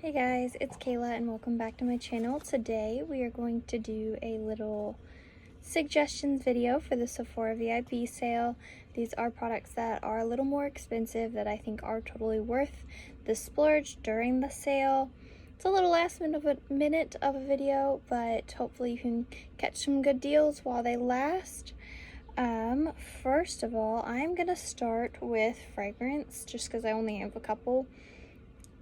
Hey guys, it's Kayla and welcome back to my channel. Today we are going to do a little suggestions video for the Sephora VIP sale. These are products that are a little more expensive that I think are totally worth the splurge during the sale. It's a little last minute of a video, but hopefully you can catch some good deals while they last. First of all, I'm gonna start with fragrance just because I only have a couple.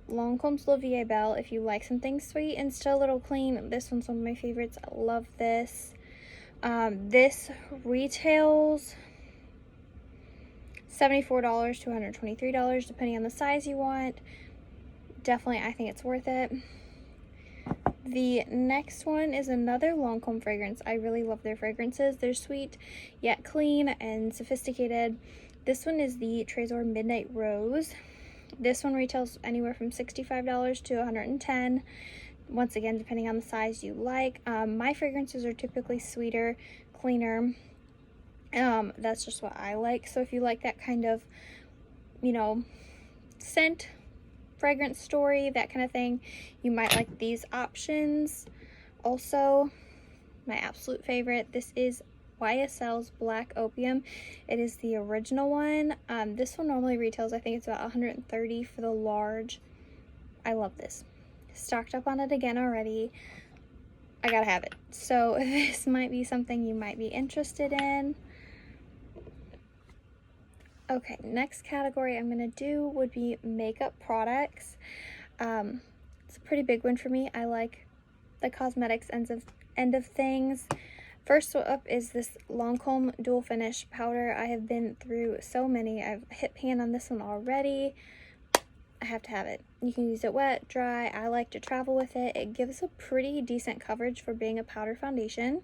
Lancome's Belle. If you like something sweet and still a little clean, this one's one of my favorites. I love this. This retails $74 to $123 depending on the size you want. Definitely, I think it's worth it. The next one is another Lancome fragrance. I really love their fragrances. They're sweet yet clean and sophisticated. This one is the Tresor Midnight Rose. This one retails anywhere from $65 to $110. Once again, depending on the size you like. My fragrances are typically sweeter, cleaner. That's just what I like. So if you like that kind of, scent, fragrance story, that kind of thing, you might like these options. Also, my absolute favorite, this is YSL's Black Opium. It is the original one. This one normally retails, I think it's about $130 for the large. I love this. Stocked up on it again already. I gotta have it. So this might be something you might be interested in. Okay, next category I'm gonna do would be makeup products. It's a pretty big one for me. I like the cosmetics end of things. First up is this Lancome Dual Finish Powder. I have been through so many. I've hit pan on this one already. I have to have it. You can use it wet, dry. I like to travel with it. It gives a pretty decent coverage for being a powder foundation.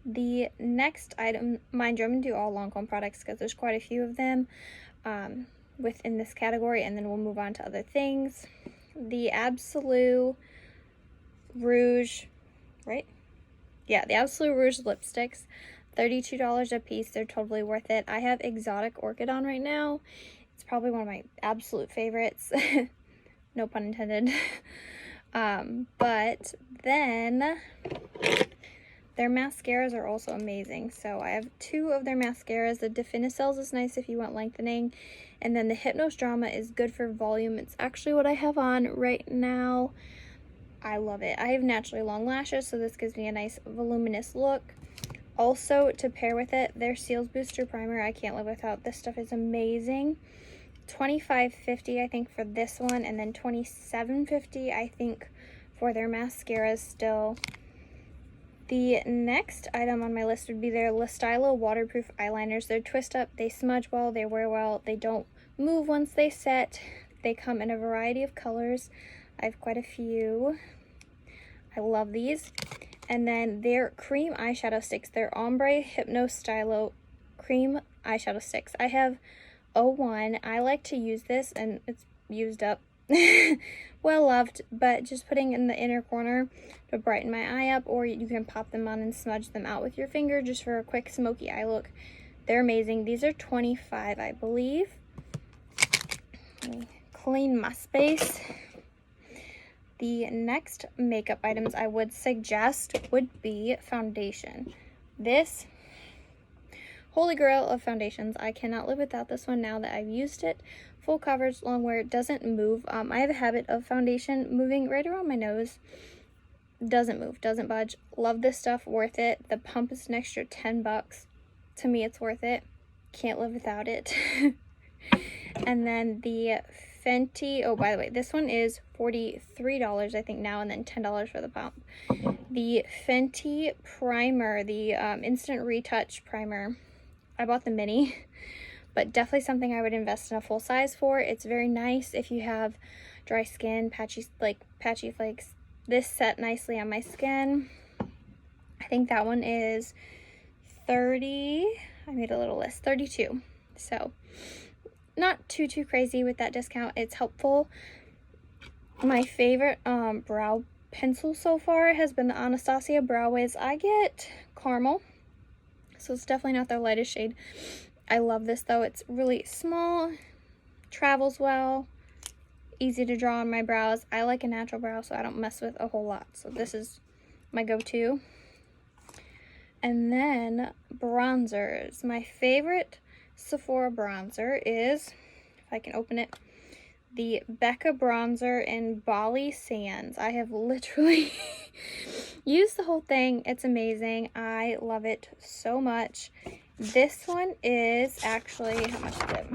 The next item, mind you, I'm going to do all Lancome products because there's quite a few of them within this category, and then we'll move on to other things. The Absolu Rouge, right? Yeah, the Absolu Rouge lipsticks, $32 a piece. They're totally worth it. I have Exotic Orchid on right now. It's probably one of my absolute favorites. No pun intended. But then their mascaras are also amazing. So I have two of their mascaras. The Definicils is nice if you want lengthening. And then the Hypnose Drama is good for volume. It's actually what I have on right now. I love it. I have naturally long lashes, so this gives me a nice voluminous look. Also, to pair with it, their CILS Booster Primer, I can't live without. This stuff is amazing. $25.50 I think for this one, and then $27.50 I think for their mascaras still. The next item on my list would be their Stylo waterproof eyeliners. They're twist up, they smudge well, they wear well, they don't move once they set. They come in a variety of colors. I have quite a few. I love these. And then their cream eyeshadow sticks. Their Ombré Hypnose Stylo cream eyeshadow sticks. I have 01. I like to use this, and it's used up. Well loved, but just putting in the inner corner to brighten my eye up, or you can pop them on and smudge them out with your finger just for a quick smoky eye look. They're amazing. These are $25, I believe. Let me clean my space. The next makeup items I would suggest would be foundation. This holy grail of foundations. I cannot live without this one now that I've used it. Full coverage, long wear, doesn't move. I have a habit of foundation moving right around my nose. Doesn't move, doesn't budge. Love this stuff, worth it. The pump is an extra $10. To me, it's worth it. Can't live without it. And then the Fenty, oh, by the way, this one is $43 I think now, and then $10 for the pump. The Fenty primer, the instant retouch primer. I bought the mini, but definitely something I would invest in a full size for. It's very nice if you have dry skin, patchy flakes. This set nicely on my skin. I think that one is 30, I made a little list, 32. So not too crazy with that discount. It's helpful. My favorite brow pencil so far has been the Anastasia Brow Wiz. I get caramel, so it's definitely not their lightest shade. I love this though. It's really small, travels well, easy to draw on my brows. I like a natural brow, so I don't mess with a whole lot. So this is my go-to. And then bronzers. My favorite Sephora bronzer is, if I can open it, the Becca Bronzer in Bali Sands. I have literally used the whole thing. It's amazing. I love it so much. This one is actually, how much is it?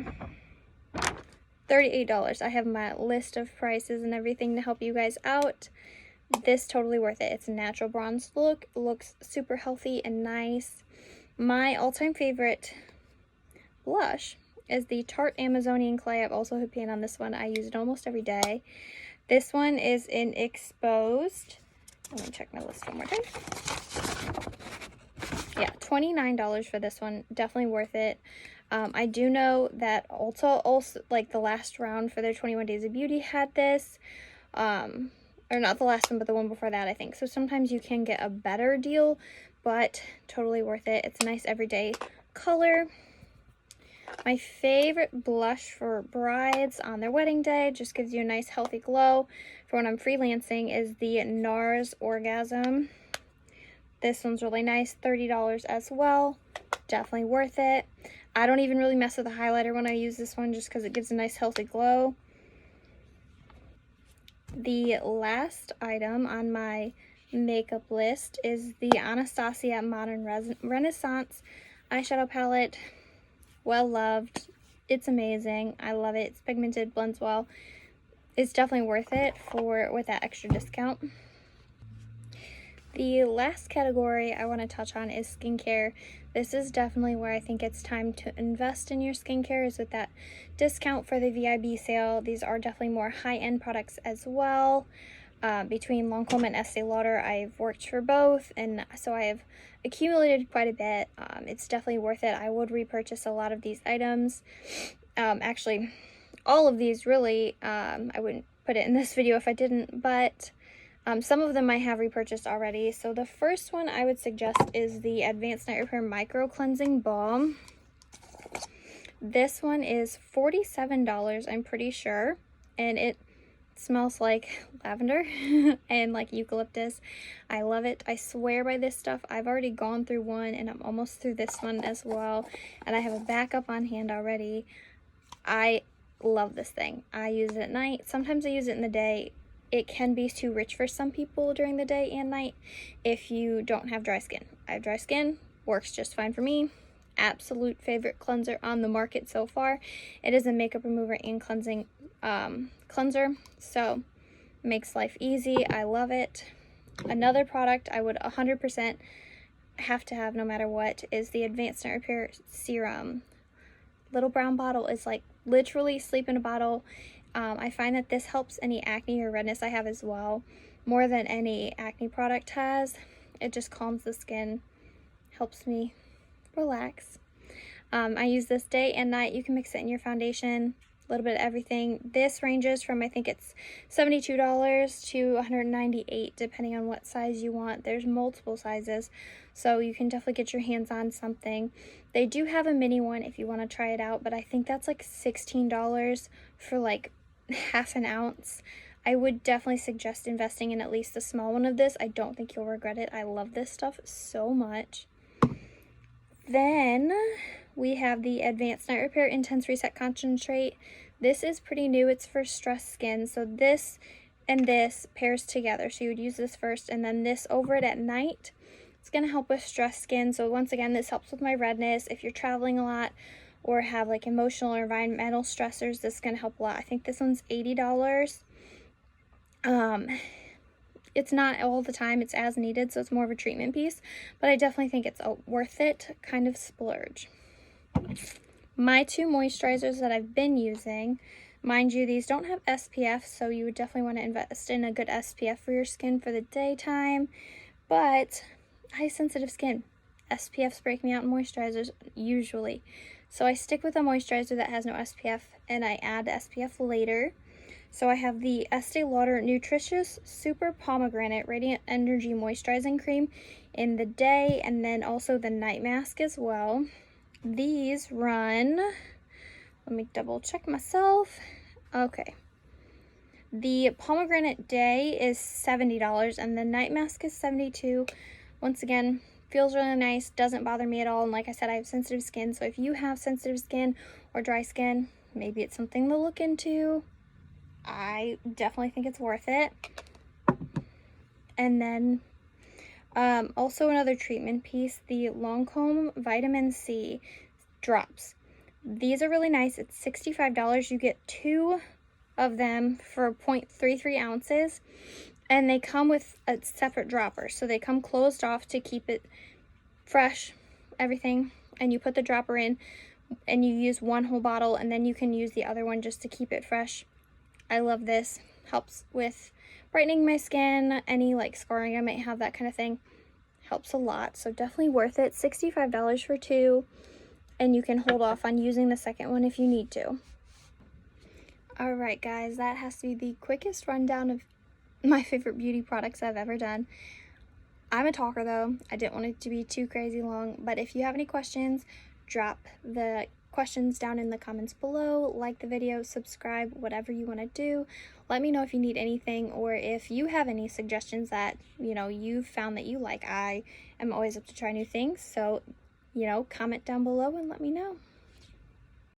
$38. I have my list of prices and everything to help you guys out. This totally worth it. It's a natural bronze look. It looks super healthy and nice. My all-time favorite blush is the Tarte Amazonian Clay. I've also hit pan on this one. I use it almost every day. This one is in Exposed. Let me check my list one more time. Yeah, $29 for this one. Definitely worth it. I do know that Ulta also, like the last round for their 21 Days of Beauty had this. Or not the last one, but the one before that, I think. So sometimes you can get a better deal, but totally worth it. It's a nice everyday color. My favorite blush for brides on their wedding day, just gives you a nice healthy glow for when I'm freelancing, is the NARS Orgasm. This one's really nice, $30 as well. Definitely worth it. I don't even really mess with the highlighter when I use this one, just because it gives a nice healthy glow. The last item on my makeup list is the Anastasia Modern Renaissance eyeshadow palette. Well loved. It's amazing. I love it. It's pigmented, blends well. It's definitely worth it with that extra discount. The last category I want to touch on is skincare. This is definitely where I think it's time to invest in your skincare, is with that discount for the VIB sale. These are definitely more high-end products as well. Between Lancome and Estee Lauder, I've worked for both, and so I have accumulated quite a bit. It's definitely worth it. I would repurchase a lot of these items. Actually, all of these really. I wouldn't put it in this video if I didn't, but some of them I have repurchased already. So the first one I would suggest is the Advanced Night Repair Micro Cleansing Balm. This one is $47, I'm pretty sure, and it smells like lavender and like eucalyptus. I love it. I swear by this stuff. I've already gone through one, and I'm almost through this one as well, and I have a backup on hand already. I love this thing. I use it at night. Sometimes I use it in the day. It can be too rich for some people during the day and night if you don't have dry skin. I have dry skin, works just fine for me. Absolute favorite cleanser on the market so far. It is a makeup remover and cleansing cleanser, so makes life easy. I love it. Another product I would 100% have to have no matter what is the Advanced Night Repair Serum. Little brown bottle is like literally sleep in a bottle. I find that this helps any acne or redness I have as well, more than any acne product has. It just calms the skin, helps me relax. I use this day and night. You can mix it in your foundation, a little bit of everything. This ranges from, I think it's $72 to $198, depending on what size you want. There's multiple sizes, so you can definitely get your hands on something. They do have a mini one if you want to try it out, but I think that's like $16 for like half an ounce. I would definitely suggest investing in at least a small one of this. I don't think you'll regret it. I love this stuff so much. Then we have the Advanced Night Repair Intense Reset Concentrate. This is pretty new. It's for stressed skin. So this and this pairs together. So you would use this first and then this over it at night. It's going to help with stressed skin. So once again, this helps with my redness. If you're traveling a lot or have like emotional or environmental stressors, this is going to help a lot. I think this one's $80. It's not all the time, it's as needed, so it's more of a treatment piece, but I definitely think it's a worth it kind of splurge. My two moisturizers that I've been using, mind you, these don't have SPF, so you would definitely want to invest in a good SPF for your skin for the daytime, but high sensitive skin, SPFs break me out in moisturizers usually. So I stick with a moisturizer that has no SPF, and I add SPF later. So I have the Estee Lauder Nutritious Super Pomegranate Radiant Energy Moisturizing Cream in the day, and then also the night mask as well. These run, let me double check myself. Okay. The pomegranate day is $70 and the night mask is $72. Once again, feels really nice, doesn't bother me at all, and like I said, I have sensitive skin, so if you have sensitive skin or dry skin, maybe it's something to look into. I definitely think it's worth it. And then also another treatment piece, the Lancome Vitamin C drops. These are really nice. It's $65. You get 2 of them for 0.33 ounces, and they come with a separate dropper, so they come closed off to keep it fresh, everything, and you put the dropper in and you use one whole bottle, and then you can use the other one just to keep it fresh. I love this. Helps with brightening my skin, any like scarring I might have, that kind of thing. Helps a lot, so definitely worth it. $65 for 2, and you can hold off on using the second one if you need to. Alright guys, that has to be the quickest rundown of my favorite beauty products I've ever done. I'm a talker though, I didn't want it to be too crazy long, but if you have any questions, drop the questions down in the comments below, like the video, subscribe, whatever you want to do. Let me know if you need anything, or if you have any suggestions that, you know, you've found that you like. I am always up to try new things, so, you know, comment down below and let me know.